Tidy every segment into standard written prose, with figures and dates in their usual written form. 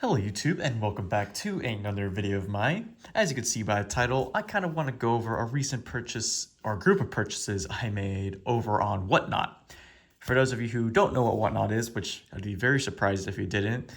Hello YouTube and welcome back to another video of mine. As you can see by the title, I kind of want to go over a recent purchase or group of purchases I made over on Whatnot. For those of you who don't know what Whatnot is, which I'd be very surprised if you didn't,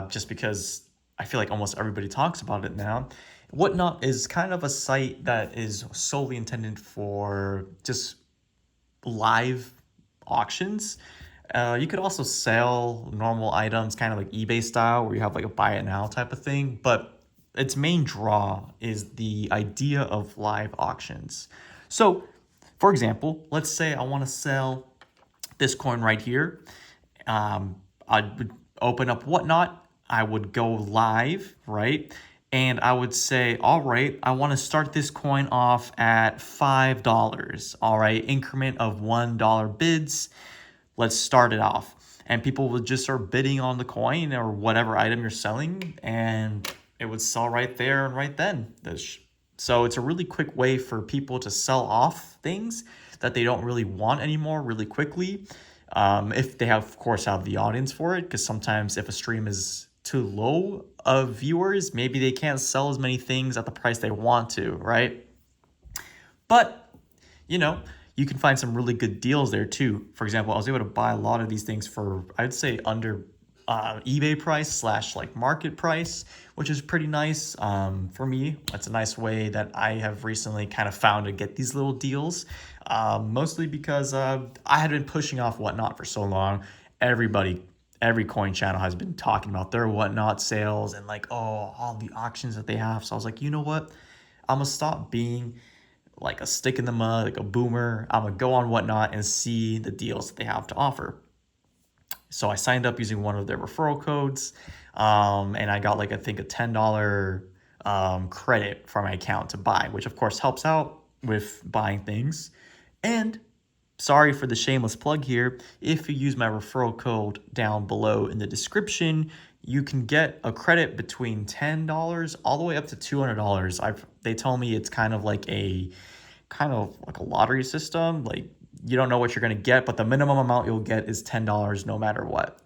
just because I feel like almost everybody talks about it now. Whatnot is kind of a site that is solely intended for just live auctions. You could also sell normal items, kind of like eBay style, where you have like a buy it now type of thing. But its main draw is the idea of live auctions. So, for example, let's say I want to sell this coin right here. I would open up Whatnot. I would go live, right? And I would say, all right, I want to start this coin off at $5. All right, increment of $1 bids. Let's start it off. And people would just start bidding on the coin or whatever item you're selling, and it would sell right there and right then. So it's a really quick way for people to sell off things that they don't really want anymore really quickly. If they have, of course, have the audience for it, because sometimes if a stream is too low of viewers, maybe they can't sell as many things at the price they want to, right? But, you can find some really good deals there too. For example, I was able to buy a lot of these things for, I'd say, under eBay price slash like market price, which is pretty nice for me. That's a nice way that I have recently kind of found to get these little deals, mostly because I had been pushing off Whatnot for so long. Every coin channel has been talking about their Whatnot sales and like, oh, all the auctions that they have. So I was like, you know what? I'm gonna stop being like a stick in the mud, like a boomer. I'm gonna go on Whatnot and see the deals that they have to offer. So I signed up using one of their referral codes, and I got like I think a $10 credit for my account to buy, which of course helps out with buying things. And sorry for the shameless plug here. If you use my referral code down below in the description, you can get a credit between $10 all the way up to $200. They tell me it's kind of like a lottery system. Like you don't know what you're going to get, but the minimum amount you'll get is $10 no matter what.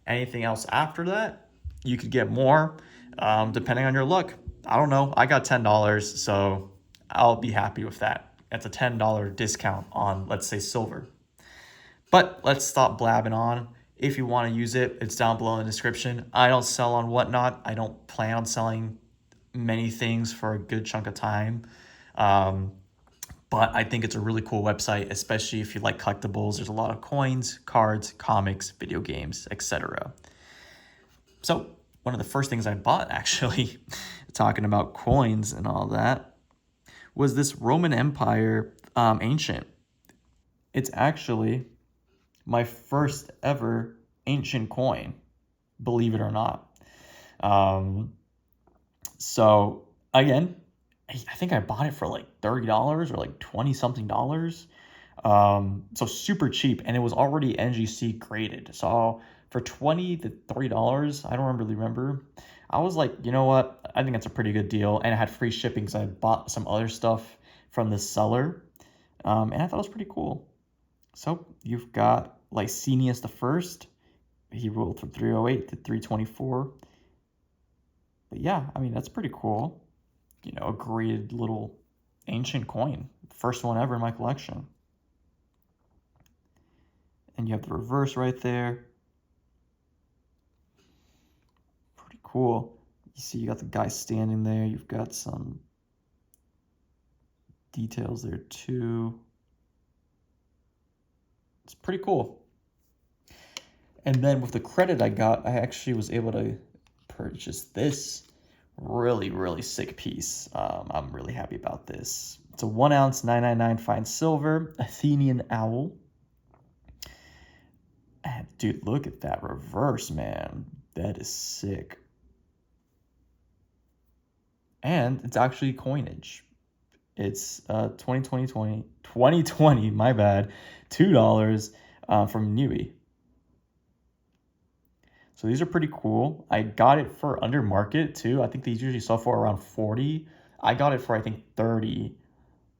Anything else after that, you could get more depending on your luck. I don't know. I got $10, so I'll be happy with that. That's a $10 discount on, let's say, silver. But let's stop blabbing on. If you want to use it, it's down below in the description. I don't sell on Whatnot. I don't plan on selling many things for a good chunk of time. But I think it's a really cool website, especially if you like collectibles. There's a lot of coins, cards, comics, video games, etc. So one of the first things I bought, actually, talking about coins and all that, was this Roman Empire Ancient. It's actually my first ever ancient coin, believe it or not. So again, I think I bought it for like $30 or like 20 something dollars. So super cheap, and it was already NGC graded. So for $20 to $30, I don't really remember. I was like, you know what? I think that's a pretty good deal, and I had free shipping because I bought some other stuff from the seller, and I thought it was pretty cool. So you've got Licinius the First. He ruled from 308 to 324. But yeah, I mean, that's pretty cool. A graded little ancient coin. First one ever in my collection. And you have the reverse right there. Pretty cool. You see you got the guy standing there. You've got some details there too. It's pretty cool. And then with the credit I got, I actually was able to purchase this really sick piece. I'm really happy about this. It's a 1 ounce 999 fine silver Athenian owl. And dude, look at that reverse, man. That is sick. And it's actually coinage. It's 2020, my bad, $2 from Niue. So these are pretty cool. I got it for under market too. I think these usually sell for around 40. I got it for I think 30.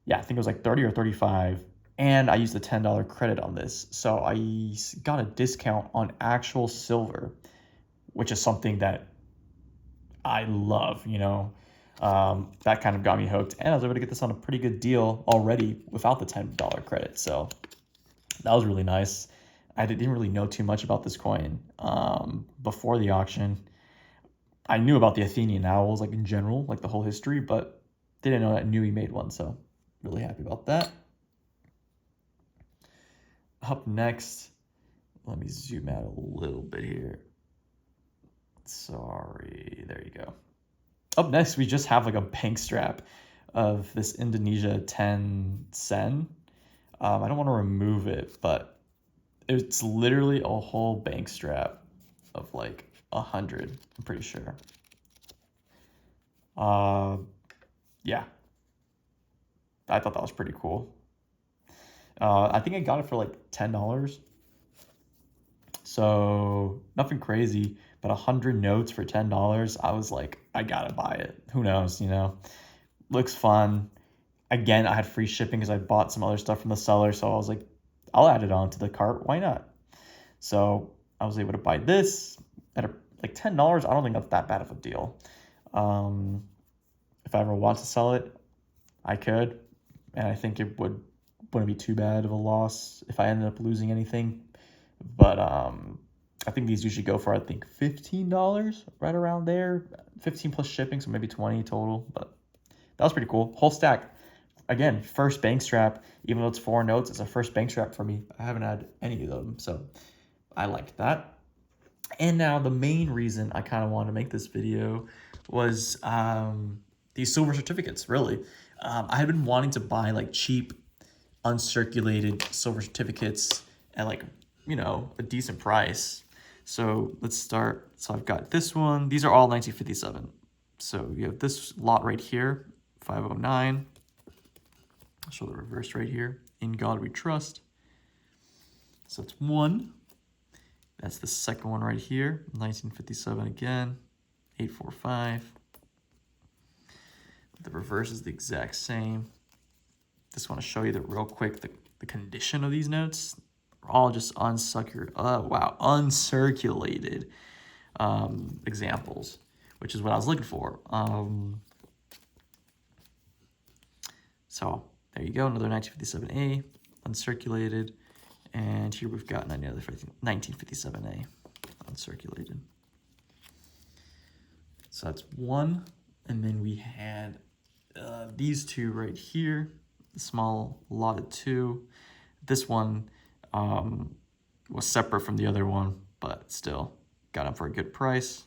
Yeah, I think it was like 30 or 35. And I used the $10 credit on this. So I got a discount on actual silver, which is something that I love, that kind of got me hooked. And I was able to get this on a pretty good deal already without the $10 credit. So that was really nice. I didn't really know too much about this coin before the auction. I knew about the Athenian owls, like in general, like the whole history, but didn't know that Nui made one. So really happy about that. Up next, let me zoom out a little bit here. Sorry, there you go. Up next, we just have like a bank strap of this Indonesia 10 sen. I don't want to remove it, but it's literally a whole bank strap of like 100, I'm pretty sure. Yeah, I thought that was pretty cool. I think I got it for like $10. So nothing crazy, but 100 notes for $10. I was like, I gotta buy it. Who knows, Looks fun. Again, I had free shipping because I bought some other stuff from the seller. So I was like, I'll add it on to the cart. Why not? So I was able to buy this at like $10. I don't think that's that bad of a deal. If I ever want to sell it, I could. And I think it wouldn't be too bad of a loss if I ended up losing anything. But I think these usually go for, I think, $15, right around there. 15 plus shipping, so maybe 20 total. But that was pretty cool. Whole stack. Again, first bank strap. Even though it's 4 notes, it's a first bank strap for me. I haven't had any of them, so I liked that. And now the main reason I kind of wanted to make this video was these silver certificates, really. I had been wanting to buy like cheap, uncirculated silver certificates at like, a decent price. So let's start. So I've got this one. These are all 1957. So you have this lot right here, 509. I'll show the reverse right here. In God We Trust. So it's one. That's the second one right here, 1957 again, 845. The reverse is the exact same. Just want to show you real quick the condition of these notes. They're all just uncirculated examples, which is what I was looking for. So there you go, another 1957A, uncirculated. And here we've got another 1957A, uncirculated. So that's one. And then we had these two right here, the small lot of 2. This one was separate from the other one, but still got them for a good price.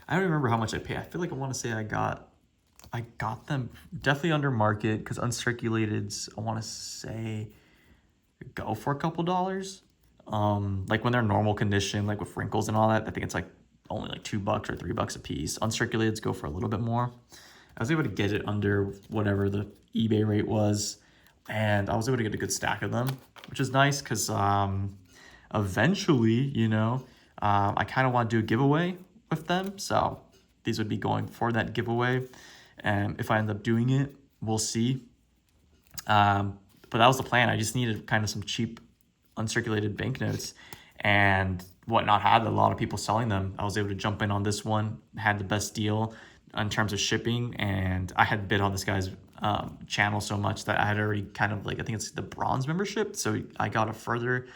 I don't remember how much I paid. I feel like I want to say I got them definitely under market, because uncirculateds, I want to say, go for a couple dollars. Like when they're normal condition, like with wrinkles and all that, I think it's like only like $2 or $3 a piece. Uncirculateds go for a little bit more. I was able to get it under whatever the eBay rate was, and I was able to get a good stack of them, which is nice because eventually, I kind of want to do a giveaway with them. So these would be going for that giveaway. And if I end up doing it, we'll see. But that was the plan. I just needed kind of some cheap uncirculated banknotes, and Whatnot had a lot of people selling them. I was able to jump in on this one, had the best deal in terms of shipping, and I had bid on this guy's channel so much that I had already kind of like, I think it's the bronze membership. So I got a further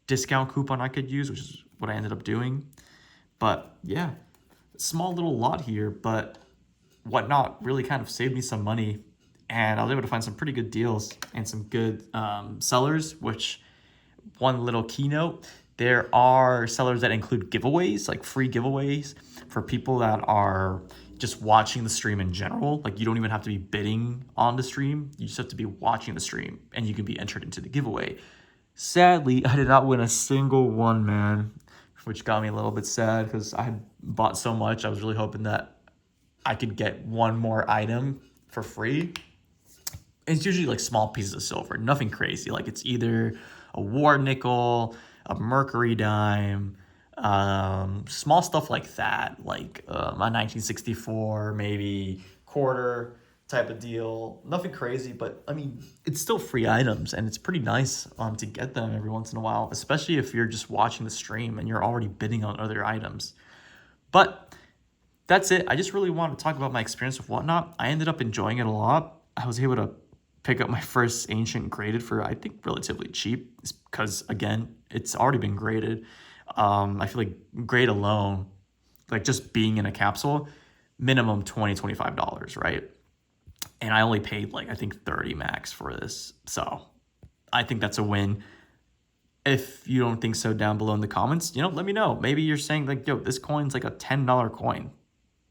discount coupon I could use, which is what I ended up doing. But yeah, small little lot here, but Whatnot really kind of saved me some money, and I was able to find some pretty good deals and some good sellers. Which, one little keynote, there are sellers that include giveaways, like free giveaways for people that are just watching the stream in general. Like, you don't even have to be bidding on the stream. You just have to be watching the stream, and you can be entered into the giveaway. Sadly, I did not win a single one, man, which got me a little bit sad because I had bought so much. I was really hoping that I could get one more item for free. It's usually like small pieces of silver, nothing crazy. Like, it's either a war nickel, a mercury dime, small stuff like that, like a 1964 maybe quarter, type of deal. Nothing crazy, but I mean, it's still free items, and it's pretty nice to get them every once in a while, especially if you're just watching the stream and you're already bidding on other items. But that's it. I just really wanted to talk about my experience with Whatnot. I ended up enjoying it a lot. I was able to pick up my first Ancient graded for, I think, relatively cheap, because again, it's already been graded. I feel like grade alone, like just being in a capsule, minimum $20-$25, right? And I only paid like, I think 30 max for this. So I think that's a win. If you don't think so, down below in the comments, let me know. Maybe you're saying like, yo, this coin's like a $10 coin.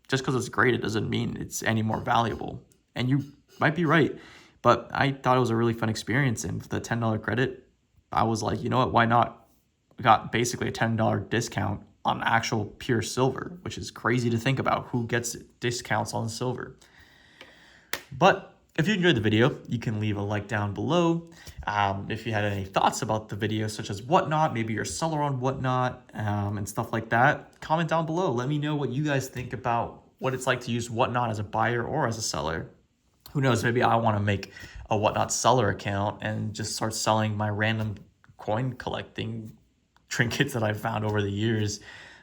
Just because it's graded doesn't mean it's any more valuable. And you might be right. But I thought it was a really fun experience. And for the $10 credit, I was like, you know what, why not? We got basically a $10 discount on actual pure silver, which is crazy to think about. Who gets discounts on silver? But if you enjoyed the video, you can leave a like down below. If you had any thoughts about the video, such as Whatnot, maybe you're a seller on Whatnot, and stuff like that, comment down below. Let me know what you guys think about what it's like to use Whatnot as a buyer or as a seller. Who knows, maybe I want to make a Whatnot seller account and just start selling my random coin collecting trinkets that I've found over the years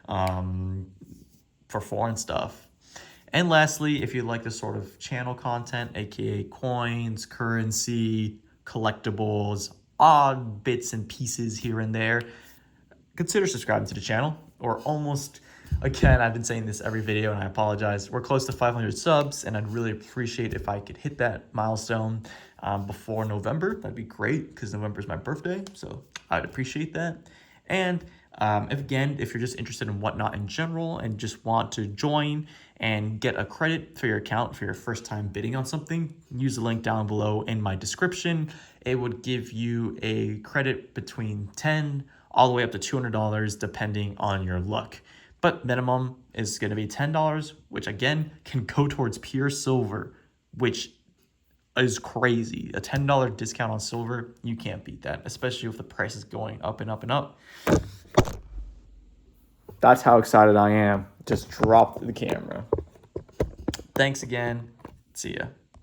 for foreign stuff. And lastly, if you like this sort of channel content, aka coins, currency, collectibles, odd bits and pieces here and there, consider subscribing to the channel. Or almost, again, I've been saying this every video and I apologize. We're close to 500 subs and I'd really appreciate if I could hit that milestone before November. That'd be great because November is my birthday, so I'd appreciate that. And if you're just interested in Whatnot in general and just want to join and get a credit for your account for your first time bidding on something, use the link down below in my description. It would give you a credit between $10 all the way up to $200 depending on your luck. But minimum is going to be $10, which again can go towards pure silver, which is crazy. A $10 discount on silver, you can't beat that, especially if the price is going up and up and up. That's how excited I am. Just dropped the camera. Thanks again. See ya.